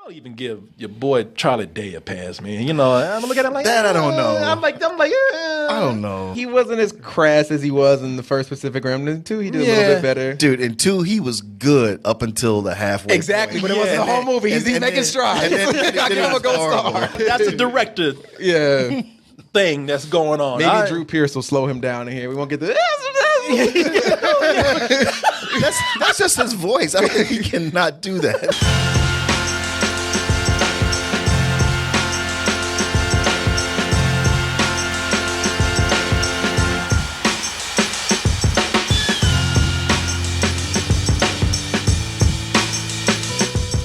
I'll even give your boy Charlie Day a pass, man. You know, I'm gonna look at him like that. I don't know. I'm like, I don't know. He wasn't as crass as he was in the first Pacific Rim. In 2, he did a little bit better. Dude, in 2, he was good up until the halfway Exactly, point. but it wasn't the whole movie. He's making strides. I give him a gold star. That's a director thing that's going on. Maybe Drew Pearce will slow him down in here. We won't get the... that's just his voice. I mean, he cannot do that.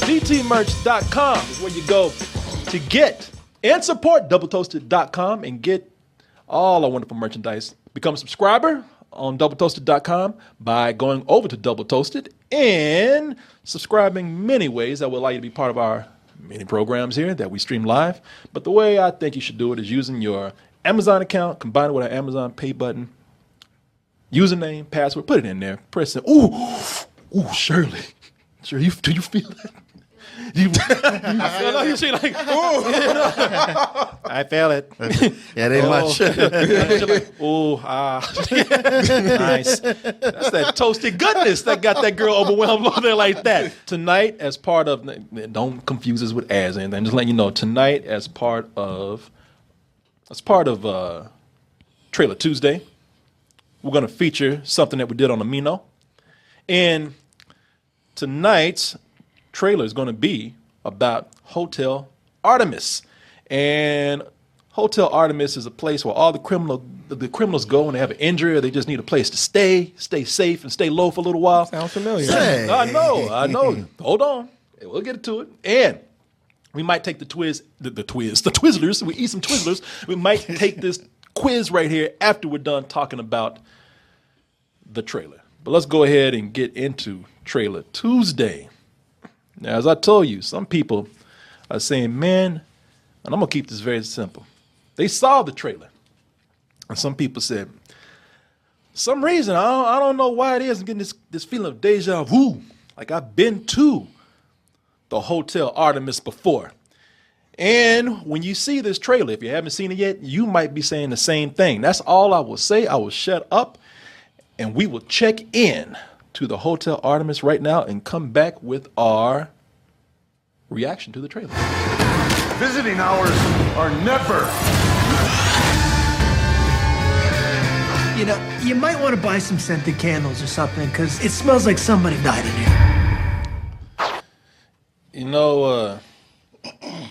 DTmerch.com is where you go to get and support doubletoasted.com and get all our wonderful merchandise. Become a subscriber on doubletoasted.com by going over to Double Toasted and subscribing many ways that will allow you to be part of our many programs here that we stream live. But the way I think you should do it is using your Amazon account, combine it with our Amazon Pay button, username, password, put it in there, press it. Ooh, Shirley. Do you feel that? I feel it. Yeah, it ain't much. Nice. That's that toasted goodness that got that girl overwhelmed over there like that. Tonight, as part of, don't confuse us with ads and anything. Just letting you know, tonight as part of Trailer Tuesday, we're going to feature something that we did on Amino, and tonight's trailer is going to be about Hotel Artemis. And Hotel Artemis is a place where all the criminals go when they have an injury or they just need a place to stay safe, and stay low for a little while. Sounds familiar. Hey. I know. Hold on. We'll get to it. And we might take the Twizzlers. We eat some Twizzlers. We might take this quiz right here after we're done talking about the trailer. But let's go ahead and get into Trailer Tuesday. Now, as I told you, some people are saying, man, and I'm going to keep this very simple. They saw the trailer. And some people said, for some reason, I don't know why it is, I'm getting this feeling of deja vu. Like I've been to the Hotel Artemis before. And when you see this trailer, if you haven't seen it yet, you might be saying the same thing. That's all I will say. I will shut up, and we will check in to the Hotel Artemis right now and come back with our reaction to the trailer. Visiting hours are never. You know, you might want to buy some scented candles or something, because it smells like somebody died in here. You know,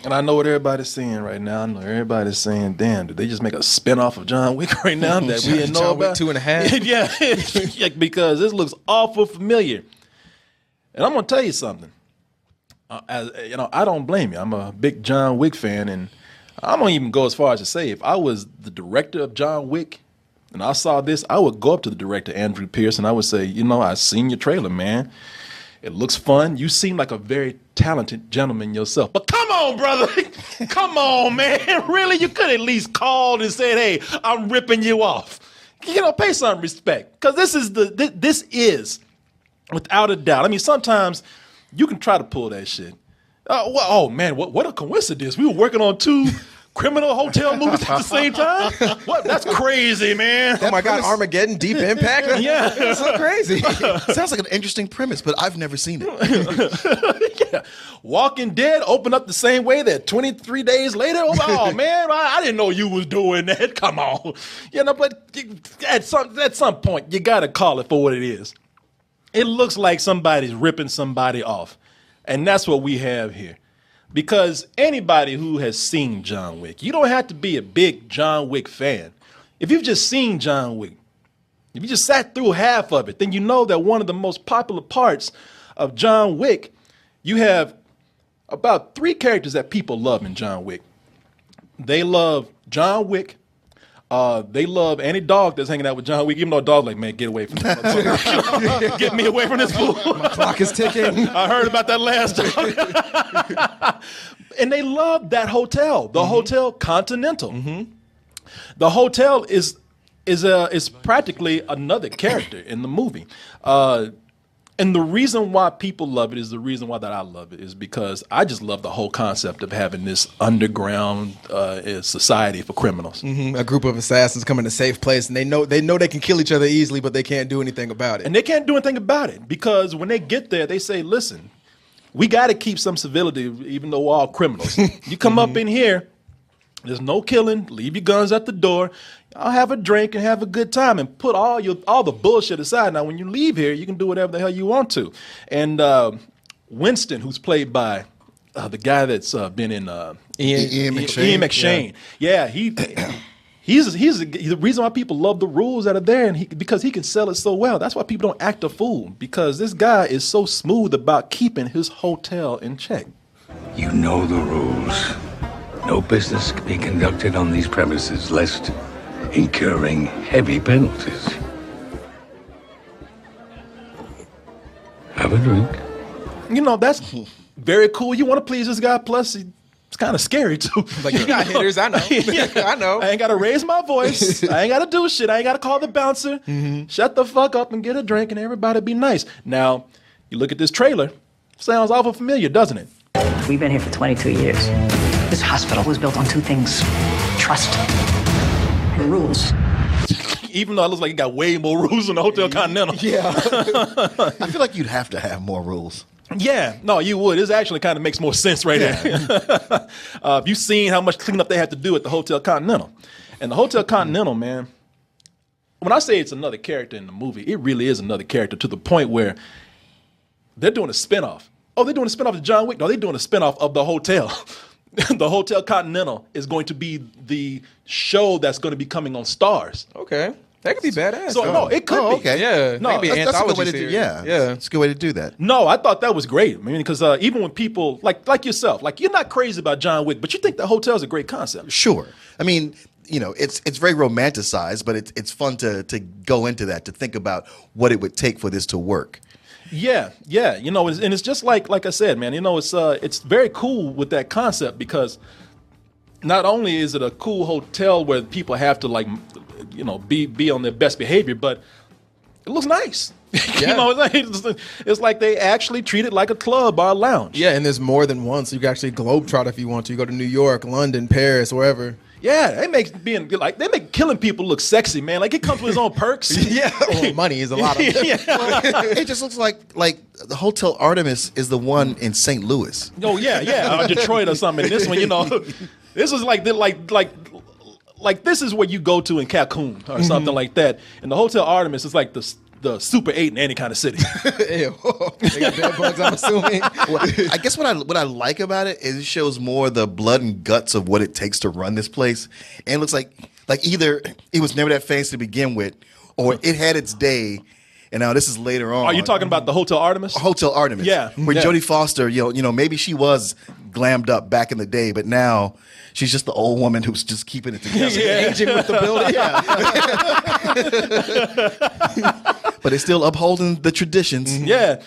and I know what everybody's saying right now. I know everybody's saying, damn, did they just make a spinoff of John Wick right now that we didn't know about? John Wick 2.5? Yeah, because this looks awful familiar. And I'm going to tell you something. I don't blame you. I'm a big John Wick fan, and I'm going to even go as far as to say if I was the director of John Wick and I saw this, I would go up to the director, Andrew Pearce, and I would say, I've seen your trailer, man. It looks fun. You seem like a very talented gentleman yourself. But come on, brother. Come on, man. Really? You could at least called and said, hey, I'm ripping you off. Pay some respect. Because this is, without a doubt. I mean, sometimes you can try to pull that shit. Oh man, what a coincidence. We were working on 2 criminal hotel movies at the same time? What? That's crazy, man. Oh my God, Armageddon, Deep Impact? Yeah. That's so crazy. Sounds like an interesting premise, but I've never seen it. Yeah. Walking Dead opened up the same way that 23 days later. Oh man, I didn't know you was doing that. Come on. But at some point, you got to call it for what it is. It looks like somebody's ripping somebody off. And that's what we have here. Because anybody who has seen John Wick, you don't have to be a big John Wick fan. If you've just seen John Wick, if you just sat through half of it, then you know that one of the most popular parts of John Wick, you have about 3 characters that people love in John Wick. They love John Wick. They love any dog that's hanging out with John Wick, even though a dog's like, man, get away from this motherfucker. Get me away from this fool. My clock is ticking. I heard about that last dog. And they love that hotel, the Hotel Continental. Mm-hmm. The hotel is practically another character in the movie. And the reason why people love it is the reason why that I love it is because I just love the whole concept of having this underground society for criminals. A group of assassins come in a safe place, and they know they can kill each other easily, but they can't do anything about it. And they can't do anything about it because when they get there, they say, listen, we got to keep some civility even though we're all criminals. You come up in here, there's no killing, leave your guns at the door. I'll have a drink and have a good time and put all the bullshit aside. Now, when you leave here, you can do whatever the hell you want to. And Winston, who's played by the guy that's been in Ian McShane. Ian McShane. Yeah, he's the reason why people love the rules that are there, and because he can sell it so well. That's why people don't act a fool, because this guy is so smooth about keeping his hotel in check. You know the rules. No business can be conducted on these premises lest incurring heavy penalties. Have a drink. You know, that's very cool. You want to please this guy, plus it's kind of scary too. Like, you got hitters, I know. I know. I ain't got to raise my voice. I ain't got to do shit. I ain't got to call the bouncer. Shut the fuck up and get a drink and everybody be nice. Now, you look at this trailer. Sounds awful familiar, doesn't it? We've been here for 22 years. This hospital was built on two things: trust and rules. Even though it looks like it got way more rules than the Hotel Continental. Yeah. I feel like you'd have to have more rules. Yeah, no, you would. This actually kind of makes more sense right here. You've seen how much cleanup they had to do at the Hotel Continental. And the Hotel Continental, man, when I say it's another character in the movie, it really is another character to the point where they're doing a spinoff. Oh, they're doing a spinoff of John Wick? No, they're doing a spinoff of the hotel. The Hotel Continental is going to be the show that's going to be coming on Stars. Okay. That could be badass. So, no, it could be. Okay. Yeah. No, maybe an That's a good anthology way to do. series. Yeah, it's a good way to do that. No, I thought that was great. I mean, because even when people, like yourself, like you're not crazy about John Wick, but you think the hotel's a great concept. Sure. I mean, you know, it's very romanticized, but it's fun to go into that, to think about what it would take for this to work. Yeah. You know, and it's just like I said, man. You know, it's very cool with that concept because not only is it a cool hotel where people have to, like, you know, be on their best behavior, but it looks nice. You know, it's like they actually treat it like a club or a lounge. Yeah, and there's more than one, so you can actually globetrot if you want to. You go to New York, London, Paris, wherever. Yeah, they make killing people look sexy, man. Like, it comes with its own perks. Yeah, well, money is a lot of it. It just looks like the Hotel Artemis is the one in St. Louis. Oh yeah, or Detroit or something. And this one, you know, this is like this is where you go to in Cancun or something like that. And the Hotel Artemis is like the Super 8 in any kind of city. Ew. They got bed bugs, I'm assuming. Well, I guess what I like about it is it shows more the blood and guts of what it takes to run this place. And it looks like either it was never that fancy to begin with, or it had its day. And now this is later on. Are you talking about the Hotel Artemis? Hotel Artemis. Yeah. Where Yeah. Jodie Foster, you know, maybe she was glammed up back in the day, but now she's just the old woman who's just keeping it together. Aging with the building. But it's still upholding the traditions. Yeah.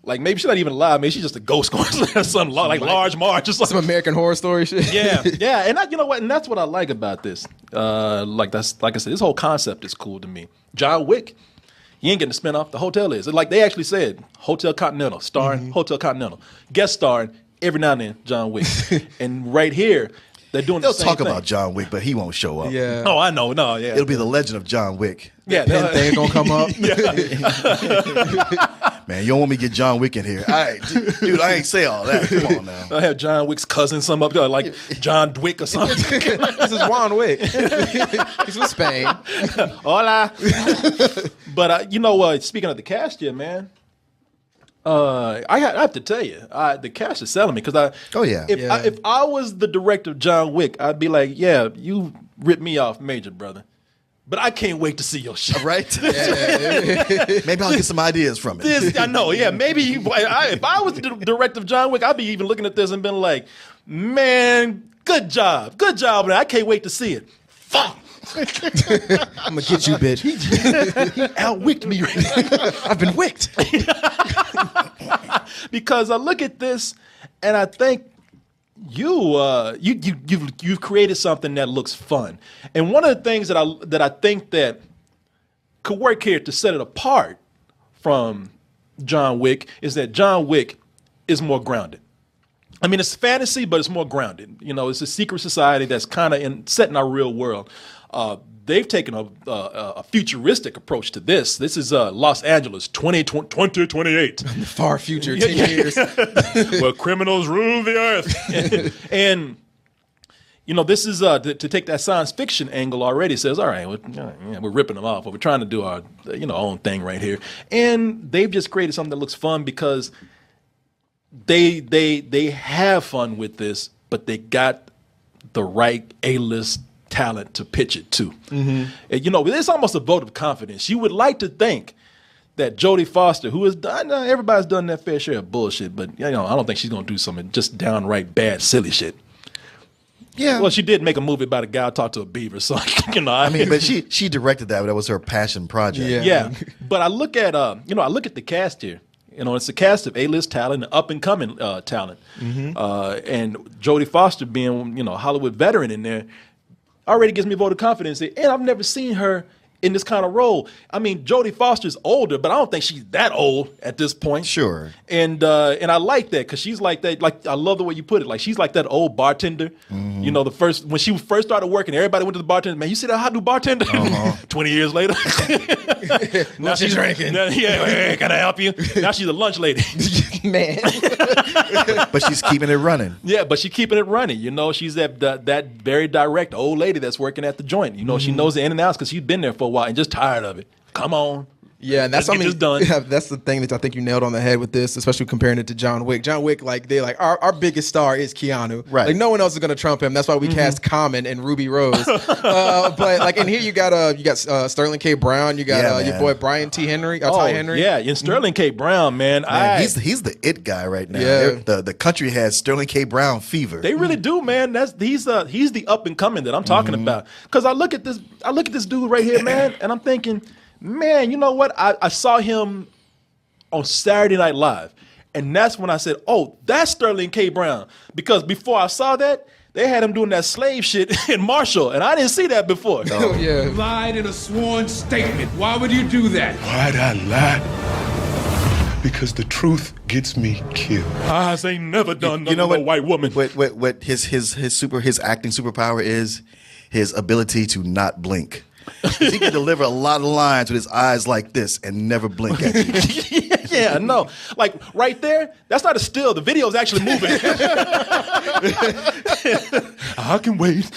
Like, maybe she's not even alive. Maybe she's just a ghost going to some like Large March or Some something. American Horror Story shit. Yeah. And you know what? And that's what I like about this. Like I said, this whole concept is cool to me. John Wick, you ain't getting to spin off. The hotel is. Like they actually said, Hotel Continental, starring Hotel Continental. Guest starring every now and then, John Wick. And right here, they're doing They'll the same talk thing. about John Wick, but he won't show up. Yeah. Oh, I know. No, yeah. It'll be the legend of John Wick. yeah, Pen thing gonna come up. Man, you don't want me to get John Wick in here. All right, dude, I ain't say all that. Come on now. I have John Wick's cousin, some up there, like John Wick or something. This is Juan Wick. He's from Spain. Hola. But you know, speaking of the cast here, man, I have to tell you, the cast is selling me because Oh, yeah. If I was the director of John Wick, I'd be like, yeah, you ripped me off major, brother. But I can't wait to see your shit. Right? Maybe I'll get some ideas from it. I know, yeah. Maybe if I was the director of John Wick, I'd be even looking at this and been like, man, good job, man. I can't wait to see it. Fuck. I'm gonna get you, bitch. He outwicked me. I've been wicked. Because I look at this and I think you've created something that looks fun. And one of the things that I think that could work here to set it apart from John Wick is that John Wick is more grounded. I mean, it's fantasy, but it's more grounded. You know, it's a secret society that's kind of set in our real world. They've taken a futuristic approach to this. This is Los Angeles, 2028. Far future, 10 years. Where criminals rule the earth. and you know, this is to take that science fiction angle already. Says, all right, we're ripping them off, but we're trying to do our own thing right here. And they've just created something that looks fun because they have fun with this, but they got the right A-list talent to pitch it to. And, you know, it's almost a vote of confidence. You would like to think that Jodie Foster, who has done, everybody's done their fair share of bullshit, but I don't think she's gonna do something just downright bad, silly shit. Yeah. Well, she did make a movie about a guy who talked to a beaver, so I mean, but she directed that. That was her passion project. Yeah. But I look at the cast here. You know, it's a cast of A-list talent, up and coming talent, and Jodie Foster being a Hollywood veteran in there already gives me a vote of confidence. And I've never seen her in this kind of role. I mean, Jodie Foster's older, but I don't think she's that old at this point. Sure. And I like that because she's like that. Like, I love the way you put it. Like, she's like that old bartender. You know, when she first started working, everybody went to the bartender. Man, you see that hot new bartender? 20 years later, now she's drinking. Hey, can I help you? Now she's a lunch lady. Man. But she's keeping it running. Yeah, but she's keeping it running. You know, she's that very direct old lady that's working at the joint. You know, she knows the in and outs because she's been there for a while and just tired of it. Come on. Yeah, and that's done. Yeah, that's the thing that I think you nailed on the head with this, especially comparing it to John Wick. John Wick, our biggest star is Keanu. Right. Like, no one else is gonna trump him. That's why we cast Common and Ruby Rose. But and here you got Sterling K. Brown. You got your boy Brian Ty Henry. Yeah, and Sterling K. Brown, man. He's the it guy right now. Yeah. The country has Sterling K. Brown fever. They really do, man. He's the up and coming that I'm talking about. Because I look at this dude right here, man, and I'm thinking, man, you know what? I saw him on Saturday Night Live, and that's when I said, oh, that's Sterling K. Brown. Because before I saw that, they had him doing that slave shit in Marshall, and I didn't see that before. Oh, yeah. You lied in a sworn statement. Why would you do that? Why'd I lie? Because the truth gets me killed. I ain't never done nothing with a white woman. What his acting superpower is? His ability to not blink. He can deliver a lot of lines with his eyes like this and never blink at you. Yeah, no. Like, right there, that's not a still. The video's actually moving. I can wait.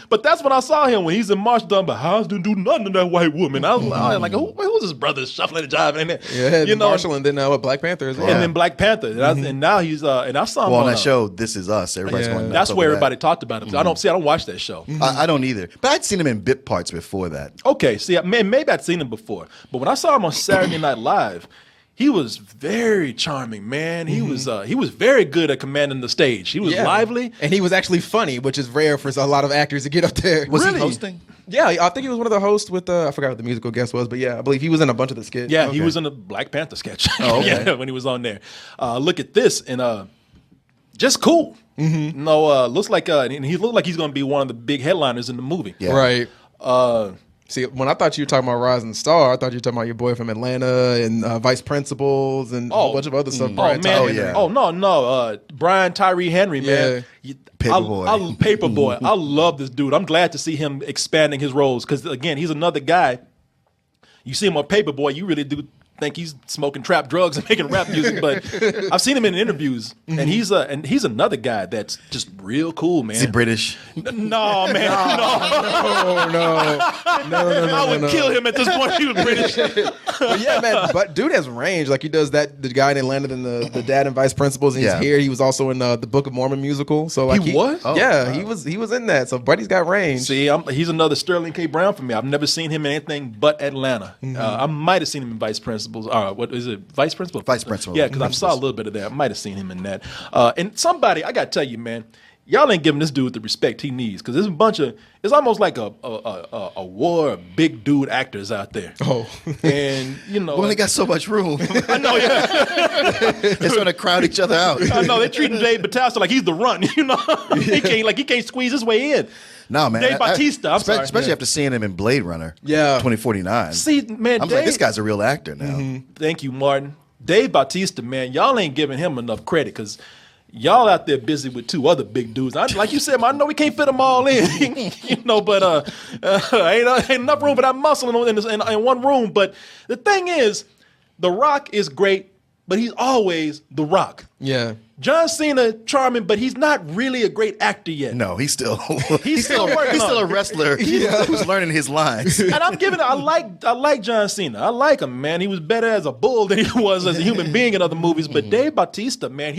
But that's when I saw him when he's in March done, but how's to do nothing to that white woman? I was like, who's this brother shuffling and jiving in there? Yeah, Marshall and then Black Panther as well. And then Black Panther. And now he's, and I saw him on that show, This Is Us. Everybody's going nuts. That's where over everybody that. talked about him. I don't watch that show. I don't either. But I'd seen him in bit parts before that. Okay, see, maybe I'd seen him before. But when I saw him on Saturday Night Live, he was very charming, man. He was very good at commanding the stage. He was lively. And he was actually funny, which is rare for a lot of actors to get up there. Was he hosting? Yeah, I think he was one of the hosts with, I forgot what the musical guest was, but yeah, I believe he was in a bunch of the skits. Yeah, he was in a Black Panther sketch. Oh, okay. Yeah, when he was on there. Look at this, and just cool. No, looks like and he looked like he's going to be one of the big headliners in the movie. Yeah. Right. See, when I thought you were talking about Rising Star, I thought you were talking about your boy from Atlanta and Vice Principals and a bunch of other stuff. Brian Tyree Henry, man. Paperboy. I love this dude. I'm glad to see him expanding his roles because, again, he's another guy. You see him on Paperboy, you really do think he's smoking trap drugs and making rap music, but I've seen him in interviews, and he's another guy that's just real cool, man. Is he British? No, man, No. I would kill him at this point. He was British. But yeah, man, but dude has range. Like, he does that. The guy in Atlanta, and the dad and Vice Principals, and he's here. He was also in the Book of Mormon musical. So like, he was? He was in that. So buddy's got range. See, he's another Sterling K. Brown for me. I've never seen him in anything but Atlanta. I might have seen him in Vice Principals. What is it? Vice Principal? Vice Principal. Yeah, because I saw a little bit of that. I might have seen him in that. And somebody, I got to tell you, man, y'all ain't giving this dude the respect he needs because there's a bunch of, it's almost like a war of big dude actors out there. Oh. And, you know. We only got so much room. I know, yeah. They're trying to crowd each other out. I know, they're treating Dave Batista like he's the run, you know. He can't squeeze his way in. No, man. Dave Batista, especially after seeing him in Blade Runner. Yeah. 2049. See, man, I'm like, this guy's a real actor now. Thank you, Martin. Dave Batista, man, y'all ain't giving him enough credit because y'all out there busy with 2 other big dudes. Like you said, I know we can't fit them all in, but ain't enough room for that muscle in one room. But the thing is, The Rock is great, but he's always The Rock. Yeah. John Cena, charming, but he's not really a great actor yet. No, he's still he's still working. He's still on a wrestler who's learning his lines. And I'm giving it. I like John Cena. I like him, man. He was better as a bull than he was as a human being in other movies. But Dave Bautista, man,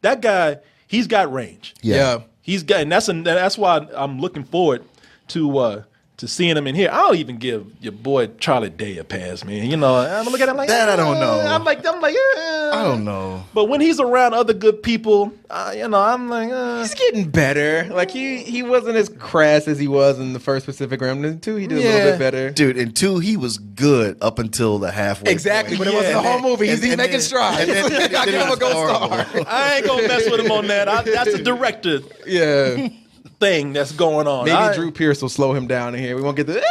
that guy. He's got range. Yeah. He's got, and that's why I'm looking forward to seeing him in here. I'll even give your boy Charlie Day a pass, man. I'm looking at him like that. I don't know. I'm like, I don't know. But when he's around other good people, I'm like, he's getting better. Like he wasn't as crass as he was in the first Pacific Rim. In 2, he did a little bit better. Dude, in 2, he was good up until the halfway. Exactly, but it wasn't the whole movie. He's making strides. I give him a gold star. I ain't gonna mess with him on that. That's a director. Yeah. Thing that's going on. Maybe Drew Pierce will slow him down in here. We won't get the.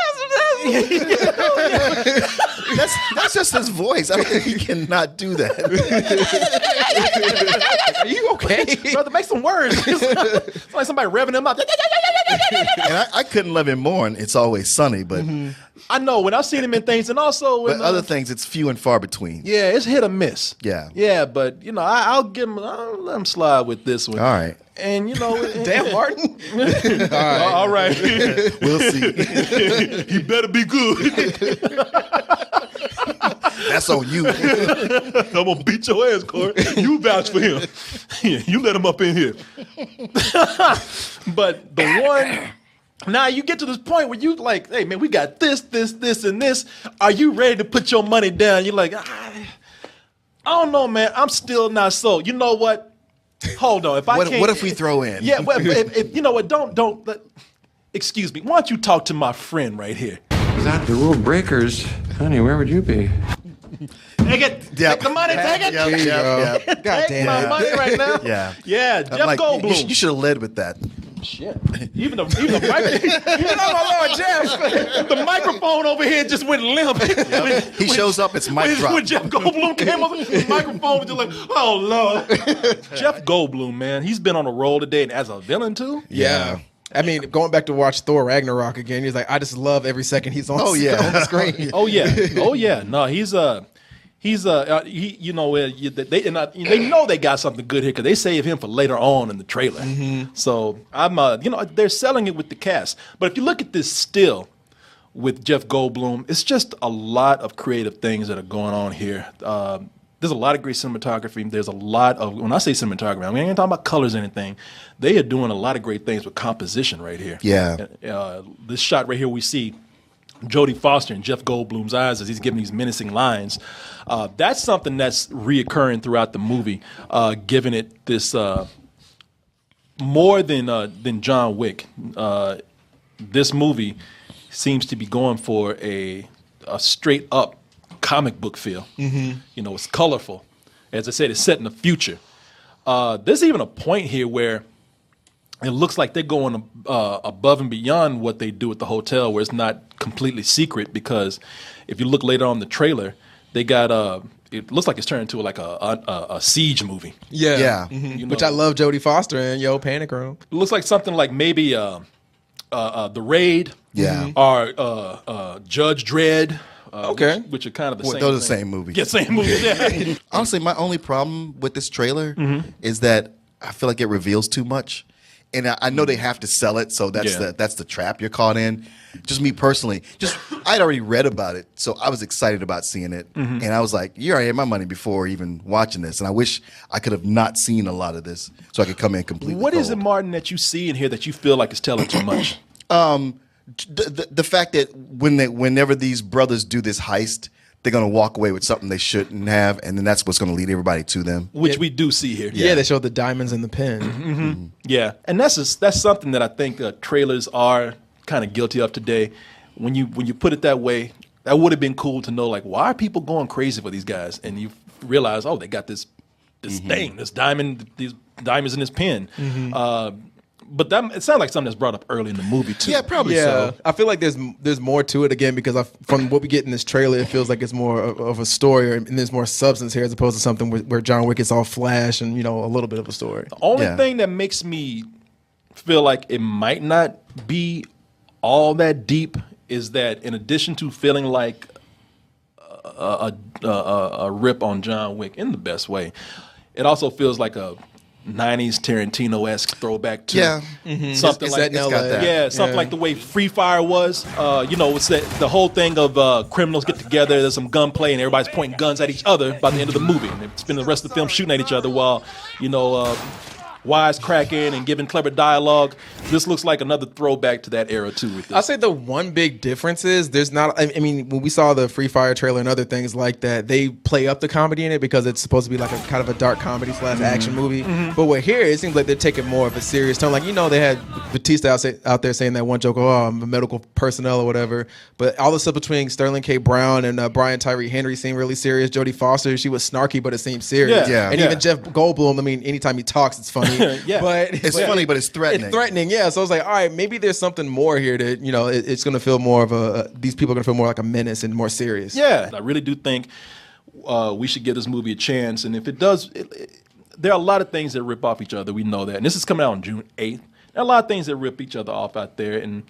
That's just his voice. I don't think he cannot do that. Are you okay, brother? Make some words. It's like somebody revving him up. And I couldn't love him more. And It's Always Sunny, but I know when I've seen him in things, and also in other things, it's few and far between. Yeah, it's hit or miss. Yeah, but I'll let him slide with this one. All right. And damn Martin. All right. We'll see. He better be good. That's on you. I'm gonna beat your ass, Corey. You vouch for him. Yeah, you let him up in here. But the one. Now you get to this point where you like, hey man, we got this, and this. Are you ready to put your money down? You're like, I don't know, man. I'm still not sold. You know what? Hold on. What if we throw in? Yeah. Well, if you know what? Don't. Excuse me. Why don't you talk to my friend right here? Without the rule breakers, honey, where would you be? Take it. Yep. Take the money. Take it. Yep. God Take my money right now. Yeah. Jeff Goldblum. You should have led with that. Shit. Even the microphone over here just went limp. He shows up, it's mic drop. When Jeff Goldblum came over, the microphone was just like, oh Lord. Jeff Goldblum, man, he's been on a roll today, and as a villain too. Yeah. I mean, going back to watch Thor Ragnarok again, he's like, I just love every second he's on, on the screen. Oh yeah. No, they know they got something good here because they save him for later on in the trailer. So I'm, they're selling it with the cast. But if you look at this still with Jeff Goldblum, it's just a lot of creative things that are going on here. There's a lot of great cinematography. There's a lot of, when I say cinematography, I mean, I ain't talking about colors or anything. They are doing a lot of great things with composition right here. Yeah. This shot right here, we see Jodie Foster in Jeff Goldblum's eyes as he's giving these menacing lines. That's something that's reoccurring throughout the movie, giving it this more than John Wick. This movie seems to be going for a straight up comic book feel. It's colorful. As I said, it's set in the future. There's even a point here where it looks like they're going above and beyond what they do at the hotel, where it's not completely secret, because if you look later on in the trailer, they got it looks like it's turned into like a siege movie. Yeah. Which I love Jodie Foster in Panic Room. It looks like something like maybe The Raid, or Judge Dredd. Which are kind of the same. Those are the same movies. Yeah, same movies. Yeah. Honestly, my only problem with this trailer is that I feel like it reveals too much. And I know they have to sell it, so that's the trap you're caught in. Just me personally, I'd already read about it, so I was excited about seeing it, and I was like, "You already had my money before even watching this." And I wish I could have not seen a lot of this, so I could come in completely. What cold. is it, Martin, that you see in here that you feel like is telling too much? The fact that whenever these brothers do this heist, they're going to walk away with something they shouldn't have, and then that's what's going to lead everybody to them. Which we do see here. Yeah, they showed the diamonds in the pen. Yeah, and that's something that I think trailers are kind of guilty of today. When you put it that way, that would have been cool to know, like, why are people going crazy for these guys? And you realize, oh, they got this thing, these diamonds in this pen. But it sounds like something that's brought up early in the movie too. Yeah, probably so. I feel like there's more to it again because from what we get in this trailer, it feels like it's more of a story and there's more substance here as opposed to something where John Wick is all flash and a little bit of a story. The only thing that makes me feel like it might not be all that deep is that in addition to feeling like a rip on John Wick in the best way, it also feels like a 90s Tarantino-esque throwback to something like that. Something like the way Free Fire was. It's the whole thing of criminals get together, there's some gunplay, and everybody's pointing guns at each other by the end of the movie. And they spend the rest of the film shooting at each other while, wisecracking and giving clever dialogue. This looks like another throwback to that era too. With this. I'll say the one big difference is there's not. I mean, when we saw the Free Fire trailer and other things like that, they play up the comedy in it because it's supposed to be like a kind of a dark comedy / action movie. But what here, it seems like they're taking more of a serious tone. Like they had Batista out there saying that one joke, "Oh, I'm a medical personnel" or whatever. But all the stuff between Sterling K. Brown and Brian Tyree Henry seemed really serious. Jodie Foster, she was snarky, but it seemed serious. And even Jeff Goldblum. I mean, anytime he talks, it's funny. But it's funny, but it's threatening. It's threatening, yeah. So I was like, all right, maybe there's something more here that it's going to feel more of these people are going to feel more like a menace and more serious. Yeah, I really do think we should give this movie a chance. And if it does, there are a lot of things that rip off each other. We know that. And this is coming out on June 8th. There are a lot of things that rip each other off out there, and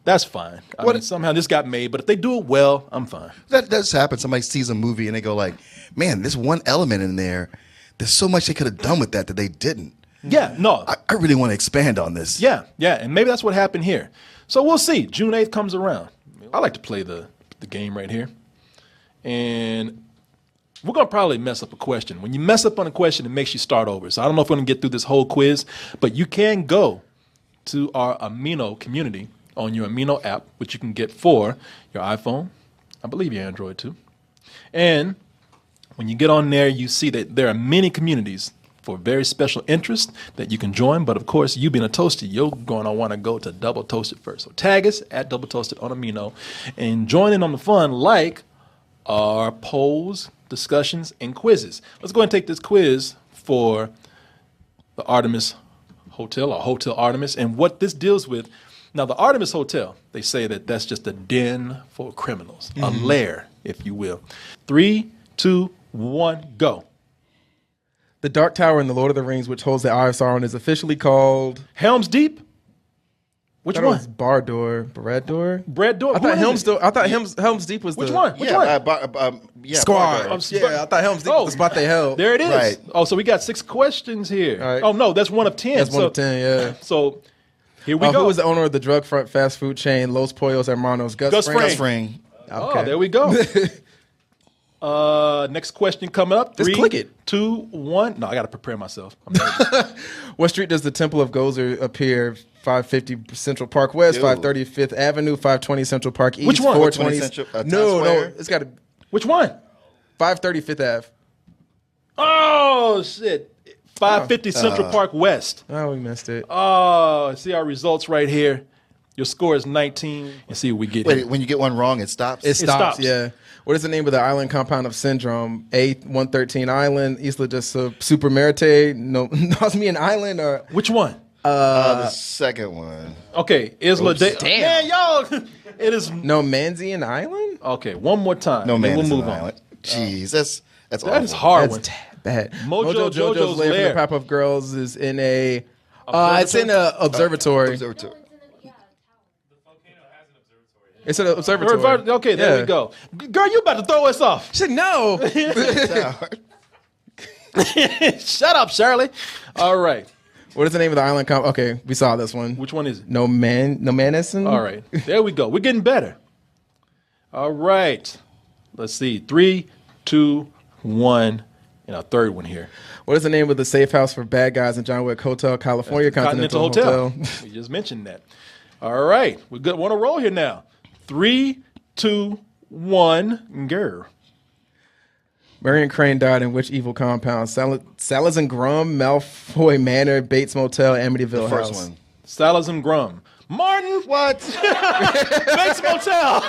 that's fine. I mean, somehow this got made, but if they do it well, I'm fine. That does happen. Somebody sees a movie and they go like, man, there's one element in there. There's so much they could have done with that they didn't. Yeah, no. I really want to expand on this. Yeah, and maybe that's what happened here. So we'll see. June 8th comes around. I like to play the game right here. And we're going to probably mess up a question. When you mess up on a question, it makes you start over. So I don't know if we're going to get through this whole quiz, but you can go to our Amino community on your Amino app, which you can get for your iPhone, I believe your Android too. And when you get on there, you see that there are many communities for very special interest that you can join. But of course, you being a toasted, you're going to want to go to Double Toasted first. So tag us at Double Toasted on Amino and join in on the fun like our polls, discussions, and quizzes. Let's go ahead and take this quiz for the Artemis Hotel or Hotel Artemis. And what this deals with, now the Artemis Hotel, they say that that's just a den for criminals, a lair, if you will. 3, 2, 1, go. The Dark Tower in The Lord of the Rings, which holds the Eye of Sauron, is officially called Helm's Deep. Which one? It was Bardor, Brador. Brador. I thought Helm's Deep was Which one? Which one? Squad. I thought Helm's Deep was the spot they held. There it is. Right. Oh, so we got 6 questions here. Right. Oh no, that's 1 of 10. That's 1 of 10. Yeah. So here we go. Who was the owner of the drug front fast food chain Los Pollos Hermanos? Gus Fring. Gus Fring. Okay. Oh, there we go. Next question coming up. 3, Just click it. 2, 1. No, I got to prepare myself. What street does the Temple of Gozer appear? 550 Central Park West, 530 Fifth Avenue, 520 Central Park East. Which one? 420 no, it's got to. Which one? 530 Fifth Ave. Oh shit! 550 Central Park West. Oh, we missed it. Oh, see our results right here. Your score is 19. And see what we get. Wait, here. when you get one wrong, it stops? It stops. Yeah. What is the name of the island compound of Syndrome? A113 Island, Isla de Super Merite, Nosmian Island, or which one? The second one. Okay, Isla de. Damn. Man, y'all. It is No Mansian Island. Okay, one more time. No man. We'll move on. Jeez, that's awful. That is hard. That's bad. Mojo Jojo's Lair Lair. from the Pop-Up Girls is in a. It's in an observatory. It's an observatory. Okay, there we go. Girl, you about to throw us off. Shit, no. Shut up, Shirley. All right. What is the name of the island? Okay, we saw this one. Which one is it? No Manison. All right. There we go. We're getting better. All right. Let's see. 3, 2, 1. And our third one here. What is the name of the safe house for bad guys in John Wick Hotel, California? Continental Hotel. We just mentioned that. All right. We're good. We're on a roll here now. 3, 2, 1. Grr. Marion Crane died in which evil compound? Salazar Grum, Malfoy Manor, Bates Motel, Amityville First House. one. Salazar Grum. Martin. What? Bates Motel.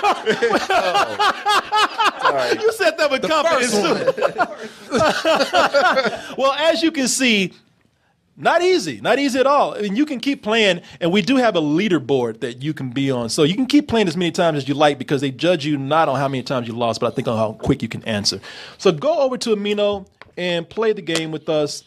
Sorry. You said that with confidence too. Well, as you can see, Not easy at all. I mean, you can keep playing, and we do have a leaderboard that you can be on. So you can keep playing as many times as you like because they judge you not on how many times you lost, but I think on how quick you can answer. So go over to Amino and play the game with us,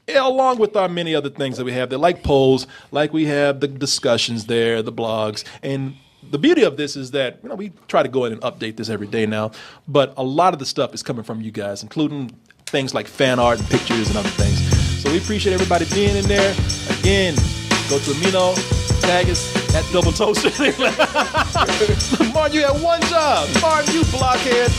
along with our many other things that we have there, like polls, like we have the discussions there, the blogs. And the beauty of this is that we try to go in and update this every day now, but a lot of the stuff is coming from you guys, including things like fan art and pictures and other things. So we appreciate everybody being in there. Again, go to Amino, tag us at Double Toaster. Martin, you had one job. Martin, you blockhead.